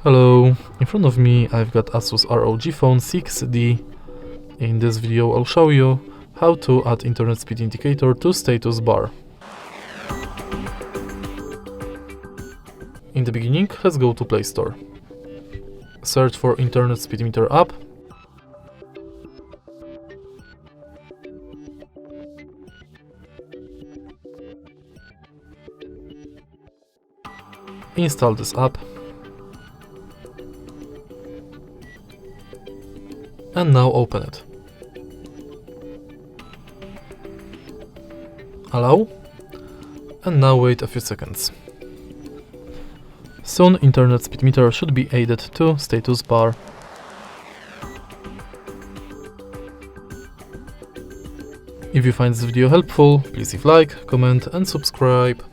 Hello, in front of me I've got Asus ROG Phone 6D. In this video I'll show you how to add internet speed indicator to status bar. In the beginning, let's go to Play Store. Search for Internet Speed Meter app. Install this app. And now open it. Allow. And now wait a few seconds. Soon internet speed meter should be added to status bar. If you find this video helpful, please leave like, comment and subscribe.